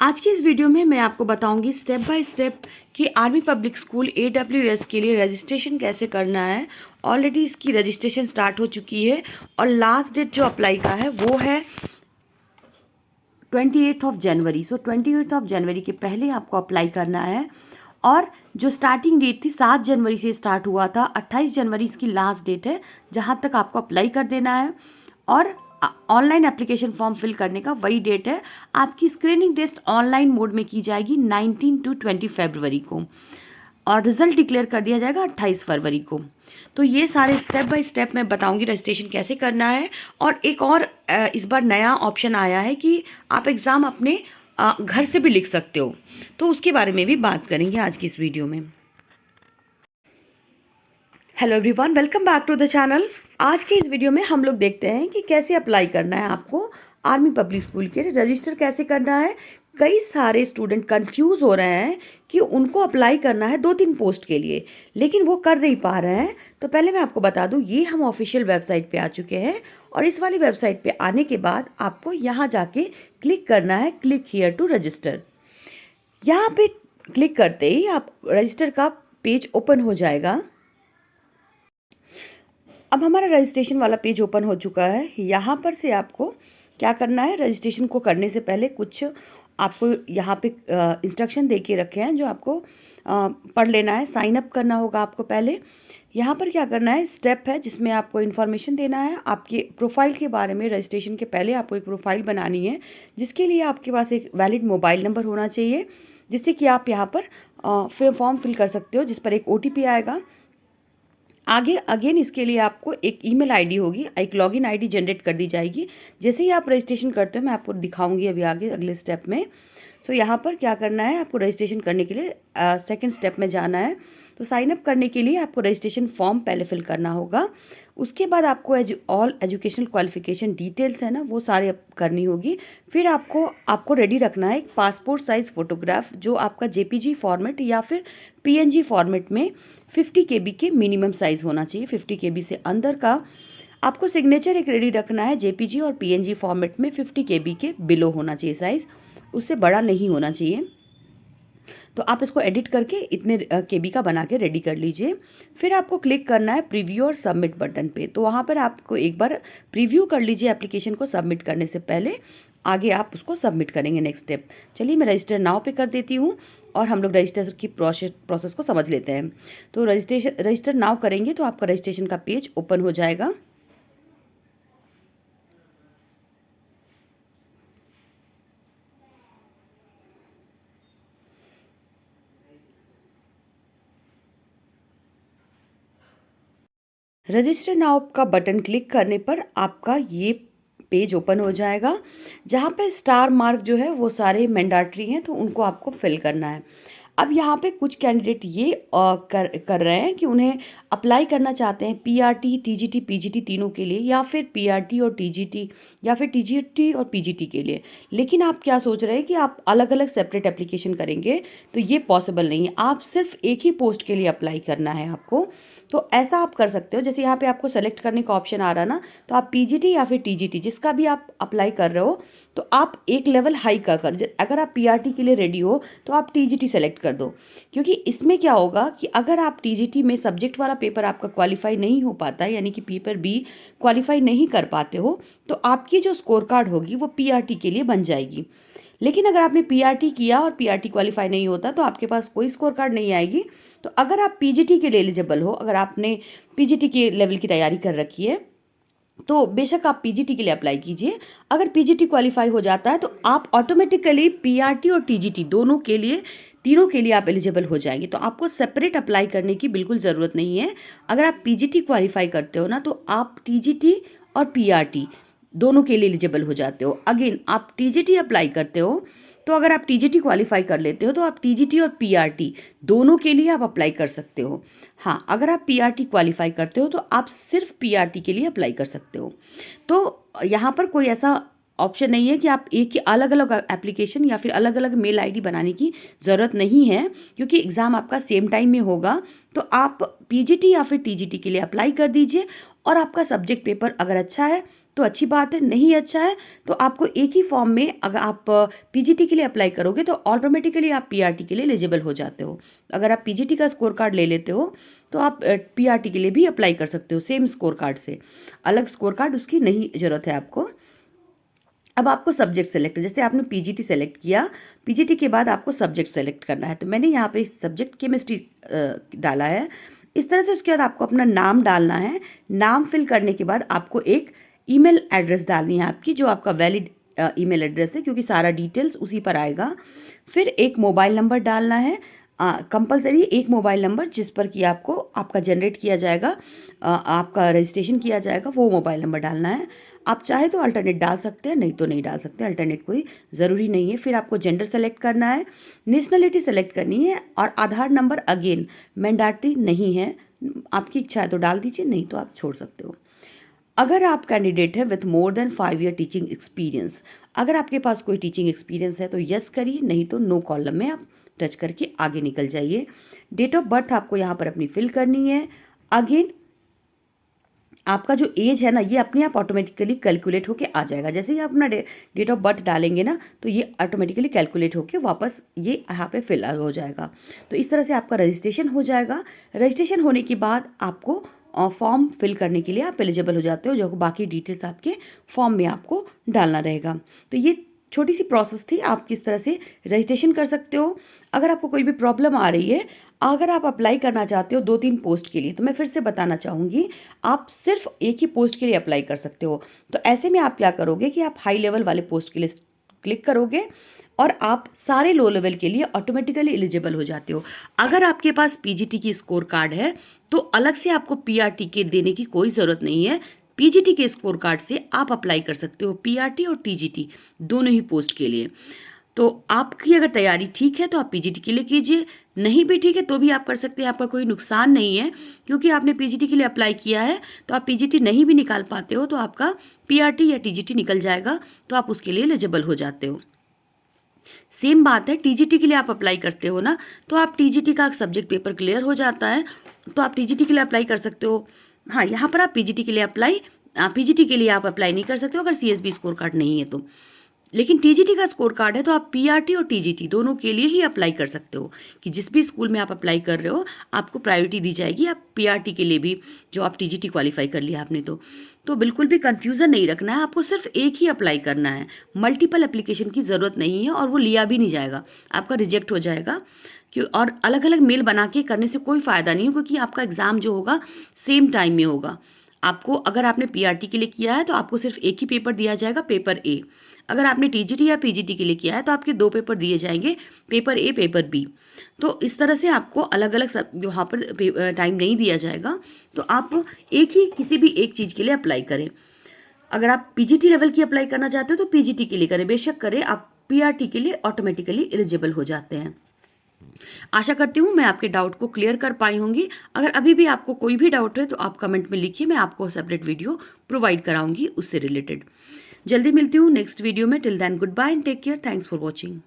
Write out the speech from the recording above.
आज की इस वीडियो में मैं आपको बताऊंगी स्टेप बाय स्टेप कि आर्मी पब्लिक स्कूल AWS के लिए रजिस्ट्रेशन कैसे करना है। ऑलरेडी इसकी रजिस्ट्रेशन स्टार्ट हो चुकी है और लास्ट डेट जो अप्लाई का है वो है 28 जनवरी। सो 28 जनवरी के पहले आपको अप्लाई करना है। और जो स्टार्टिंग डेट थी 7 जनवरी से स्टार्ट हुआ था, 28 जनवरी इसकी लास्ट डेट है जहाँ तक आपको अप्लाई कर देना है। और ऑनलाइन एप्लीकेशन फॉर्म फिल करने का वही डेट है। आपकी स्क्रीनिंग टेस्ट ऑनलाइन मोड में की जाएगी 19 to 20 फरवरी को और रिजल्ट डिक्लेयर कर दिया जाएगा 28 फरवरी को। तो ये सारे स्टेप बाय स्टेप मैं बताऊंगी रजिस्ट्रेशन कैसे करना है। और एक और इस बार नया ऑप्शन आया है कि आप एग्ज़ाम अपने घर से भी लिख सकते हो, तो उसके बारे में भी बात करेंगे आज की इस वीडियो में। Hello everyone, welcome back to the channel. आज के इस वीडियो में हम लोग देखते हैं कि कैसे अप्लाई करना है आपको आर्मी पब्लिक स्कूल के लिए, रजिस्टर कैसे करना है। कई सारे स्टूडेंट कंफ्यूज हो रहे हैं कि उनको अप्लाई करना है 2-3 पोस्ट के लिए, लेकिन वो कर नहीं पा रहे हैं। तो पहले मैं आपको बता दूं, ये हम ऑफिशियल वेबसाइट पे आ चुके हैं और इस वाली वेबसाइट पे आने के बाद आपको यहाँ जाके क्लिक करना है, क्लिक हियर टू रजिस्टर। यहाँ पे क्लिक करते ही आप रजिस्टर का पेज ओपन हो जाएगा। अब हमारा रजिस्ट्रेशन वाला पेज ओपन हो चुका है। यहाँ पर से आपको क्या करना है, रजिस्ट्रेशन को करने से पहले कुछ आपको यहाँ पे इंस्ट्रक्शन दे के रखे हैं जो आपको पढ़ लेना है। साइन अप करना होगा आपको पहले। यहाँ पर क्या करना है, स्टेप है जिसमें आपको इन्फॉर्मेशन देना है आपके प्रोफाइल के बारे में। रजिस्ट्रेशन के पहले आपको एक प्रोफाइल बनानी है जिसके लिए आपके पास एक वैलिड मोबाइल नंबर होना चाहिए, जिससे कि आप यहाँ पर फॉर्म फिल कर सकते हो, जिस पर एक OTP आएगा। आगे अगेन इसके लिए आपको एक ईमेल आईडी होगी, एक लॉगिन आईडी जनरेट कर दी जाएगी। जैसे ही आप रजिस्ट्रेशन करते हो, मैं आपको दिखाऊंगी अभी आगे अगले स्टेप में। सो यहाँ पर क्या करना है, आपको रजिस्ट्रेशन करने के लिए सेकंड स्टेप में जाना है। तो साइन अप करने के लिए आपको रजिस्ट्रेशन फॉर्म पहले फिल करना होगा। उसके बाद आपको ऑल एजुकेशनल क्वालिफिकेशन डिटेल्स है ना, वो सारे करनी होगी। फिर आपको रेडी रखना है एक पासपोर्ट साइज़ फ़ोटोग्राफ, जो आपका JPG फॉर्मेट या फिर PNG फॉर्मेट में 50 KB के मिनिमम साइज़ होना चाहिए। 50 KB से अंदर का आपको सिग्नेचर एक रेडी रखना है JPG और PNG फॉर्मेट में 50 KB के बिलो होना चाहिए साइज़, उससे बड़ा नहीं होना चाहिए। तो आप इसको एडिट करके इतने KB का बना के रेडी कर लीजिए। फिर आपको क्लिक करना है प्रीव्यू और सबमिट बटन पे। तो वहाँ पर आपको एक बार प्रीव्यू कर लीजिए एप्लीकेशन को सबमिट करने से पहले, आगे आप उसको सबमिट करेंगे नेक्स्ट स्टेप। चलिए मैं रजिस्टर नाउ पे कर देती हूँ और हम लोग रजिस्टर की प्रोसेस को समझ लेते हैं। तो रजिस्टर नाउ करेंगे तो आपका रजिस्ट्रेशन का पेज ओपन हो जाएगा। रजिस्टर नाउ का बटन क्लिक करने पर आपका ये पेज ओपन हो जाएगा, जहाँ पे स्टार मार्क जो है वो सारे मैंडेटरी हैं, तो उनको आपको फिल करना है। अब यहाँ पे कुछ कैंडिडेट ये कर रहे हैं कि उन्हें अप्लाई करना चाहते हैं PRT, TGT, PGT तीनों के लिए, या फिर PRT और TGT, या फिर TGT और PGT के लिए। लेकिन आप क्या सोच रहे हैं कि आप अलग अलग सेपरेट एप्लीकेशन करेंगे, तो ये पॉसिबल नहीं है। आप सिर्फ एक ही पोस्ट के लिए अप्लाई करना है आपको। तो ऐसा आप कर सकते हो, जैसे यहाँ पे आपको सेलेक्ट करने का ऑप्शन आ रहा है ना, तो आप PGT या फिर TGT जिसका भी आप अप्लाई कर रहे हो, तो आप एक लेवल हाई का अगर आप PRT के लिए रेडी हो तो आप TGT सेलेक्ट कर दो। क्योंकि इसमें क्या होगा कि अगर आप TGT में सब्जेक्ट वाला पेपर आपका क्वालिफाई नहीं हो पाता है, यानी कि पेपर B क्वालिफाई नहीं कर पाते हो, तो आपकी जो स्कोर कार्ड होगी वो PRT के लिए बन जाएगी। लेकिन अगर आपने PRT किया और PRT क्वालिफाई नहीं होता तो आपके पास कोई स्कोर कार्ड नहीं आएगी। तो अगर आप PGT के लिए एलिजिबल हो, अगर आपने PGT के लेवल की तैयारी कर रखी है, तो बेशक आप PGT के लिए अप्लाई कीजिए। अगर PGT क्वालिफाई हो जाता है तो आप ऑटोमेटिकली PRT और TGT दोनों के लिए, तीनों के लिए आप एलिजिबल हो जाएंगे। तो आपको सेपरेट अप्लाई करने की बिल्कुल ज़रूरत नहीं है। अगर आप PGT क्वालिफाई करते हो ना, तो आप TGT और PRT दोनों के लिए एलिजिबल हो जाते हो। अगेन आप TGT अप्लाई करते हो, तो अगर आप TGT क्वालिफाई कर लेते हो तो आप TGT और PRT दोनों के लिए आप अप्लाई कर सकते हो। हाँ, अगर आप PRT क्वालिफाई करते हो तो आप सिर्फ PRT के लिए अप्लाई कर सकते हो। तो यहाँ पर कोई ऐसा ऑप्शन नहीं है कि आप एक ही अलग अलग एप्लीकेशन या फिर अलग अलग मेल ID बनाने की ज़रूरत नहीं है, क्योंकि एग्ज़ाम आपका सेम टाइम में होगा। तो आप PGT या फिर TGT के लिए अप्लाई कर दीजिए और आपका सब्जेक्ट पेपर अगर अच्छा है तो अच्छी बात है, नहीं अच्छा है तो आपको एक ही फॉर्म में अगर आप पीजीटी के लिए अप्लाई करोगे तो ऑटोमेटिकली आप पीआरटी के लिए एलिजिबल हो जाते हो। अगर आप पीजीटी का स्कोर कार्ड ले लेते हो तो आप पीआरटी के लिए भी अप्लाई कर सकते हो सेम स्कोर कार्ड से। अलग स्कोर कार्ड उसकी नहीं ज़रूरत है आपको। अब आपको सब्जेक्ट सेलेक्ट, जैसे आपने पीजीटी सेलेक्ट किया, पीजीटी के बाद आपको सब्जेक्ट सेलेक्ट करना है। तो मैंने यहाँ पे सब्जेक्ट केमिस्ट्री डाला है। इस तरह से उसके बाद आपको अपना नाम डालना है। नाम फिल करने के बाद आपको एक ईमेल एड्रेस डालनी है आपकी, जो आपका वैलिड ईमेल एड्रेस है, क्योंकि सारा डिटेल्स उसी पर आएगा। फिर एक मोबाइल नंबर डालना है, कंपलसरी एक मोबाइल नंबर जिस पर कि आपको आपका जनरेट किया जाएगा, आपका रजिस्ट्रेशन किया जाएगा, वो मोबाइल नंबर डालना है। आप चाहे तो अल्टरनेट डाल सकते हैं, नहीं तो नहीं डाल सकते, अल्टरनेट कोई ज़रूरी नहीं है। फिर आपको जेंडर सेलेक्ट करना है, नेशनलिटी सेलेक्ट करनी है, और आधार नंबर अगेन मैंडेटरी नहीं है, आपकी इच्छा है तो डाल दीजिए, नहीं तो आप छोड़ सकते हो। अगर आप कैंडिडेट है with more than 5 year teaching experience, अगर आपके पास कोई टीचिंग एक्सपीरियंस है तो यस करिए, नहीं तो नो कॉलम में आप टच करके आगे निकल जाइए। डेट ऑफ बर्थ आपको यहाँ पर अपनी फिल करनी है। अगेन आपका जो एज है ना, ये अपने आप ऑटोमेटिकली कैलकुलेट होके आ जाएगा। जैसे ही आप अपना डेट ऑफ बर्थ डालेंगे ना, तो ये ऑटोमेटिकली कैलकुलेट होके वापस ये यहाँ पे फिल हो जाएगा। तो इस तरह से आपका रजिस्ट्रेशन हो जाएगा। रजिस्ट्रेशन होने के बाद आपको फॉर्म फिल करने के लिए आप एलिजिबल हो जाते हो, जो बाकी डिटेल्स आपके फॉर्म में आपको डालना रहेगा। तो ये छोटी सी प्रोसेस थी, आप किस तरह से रजिस्ट्रेशन कर सकते हो। अगर आपको कोई भी प्रॉब्लम आ रही है, अगर आप अप्लाई करना चाहते हो 2-3 पोस्ट के लिए, तो मैं फिर से बताना चाहूँगी, आप सिर्फ एक ही पोस्ट के लिए अप्लाई कर सकते हो। तो ऐसे में आप क्या करोगे कि आप हाई लेवल वाले पोस्ट के लिए क्लिक करोगे और आप सारे लो लेवल के लिए ऑटोमेटिकली एलिजिबल हो जाते हो। अगर आपके पास पीजीटी की स्कोर कार्ड है तो अलग से आपको पीआरटी के देने की कोई ज़रूरत नहीं है। पीजीटी के स्कोर कार्ड से आप अप्लाई कर सकते हो पीआरटी और टीजीटी दोनों ही पोस्ट के लिए। तो आपकी अगर तैयारी ठीक है तो आप पीजीटी के लिए कीजिए, नहीं भी ठीक है तो भी आप कर सकते हैं, आपका कोई नुकसान नहीं है, क्योंकि आपने पीजीटी के लिए अप्लाई किया है। तो आप पीजीटी नहीं भी निकाल पाते हो तो आपका पीआरटी या टीजीटी निकल जाएगा, तो आप उसके लिए एलिजिबल हो जाते हो। सेम बात है, टीजीटी के लिए आप अप्लाई करते हो ना, तो आप टीजीटी का सब्जेक्ट पेपर क्लियर हो जाता है तो आप टीजीटी के लिए अप्लाई कर सकते हो। हाँ, यहाँ पर आप पीजीटी के लिए पीजीटी के लिए आप अप्लाई नहीं कर सकते हो अगर सीएसबी स्कोर कार्ड नहीं है तो। लेकिन टीजीटी का स्कोर कार्ड है तो आप पीआरटी और टीजीटी दोनों के लिए ही अप्लाई कर सकते हो, कि जिस भी स्कूल में आप अप्लाई कर रहे हो आपको प्रायोरिटी दी जाएगी। आप पीआरटी के लिए भी, जो आप टीजीटी क्वालिफाई कर लिया आपने तो बिल्कुल भी कंफ्यूजन नहीं रखना है, आपको सिर्फ एक ही अप्लाई करना है। मल्टीपल एप्लीकेशन की ज़रूरत नहीं है और वो लिया भी नहीं जाएगा, आपका रिजेक्ट हो जाएगा। क्यों, और अलग अलग मेल बना के करने से कोई फ़ायदा नहीं है, क्योंकि आपका एग्ज़ाम जो होगा सेम टाइम में होगा। आपको, अगर आपने पीआरटी के लिए किया है तो आपको सिर्फ एक ही पेपर दिया जाएगा, पेपर ए। अगर आपने टीजीटी या पीजीटी के लिए किया है तो आपके 2 पेपर दिए जाएंगे, पेपर ए, पेपर बी। तो इस तरह से आपको अलग अलग सब वहाँ पर टाइम नहीं दिया जाएगा, तो आप एक ही किसी भी एक चीज़ के लिए अप्लाई करें। अगर आप पीजीटी लेवल की अप्लाई करना चाहते हो तो पीजीटी के लिए करें, बेशक करें, आप पीआरटी के लिए ऑटोमेटिकली एलिजिबल हो जाते हैं। आशा करती हूँ मैं आपके डाउट को क्लियर कर पाई होंगी। अगर अभी भी आपको कोई भी डाउट है तो आप कमेंट में लिखिए, मैं आपको सेपरेट वीडियो प्रोवाइड कराऊंगी उससे रिलेटेड। जल्दी मिलती हूँ नेक्स्ट वीडियो में। Till then good bye and take care. Thanks for watching.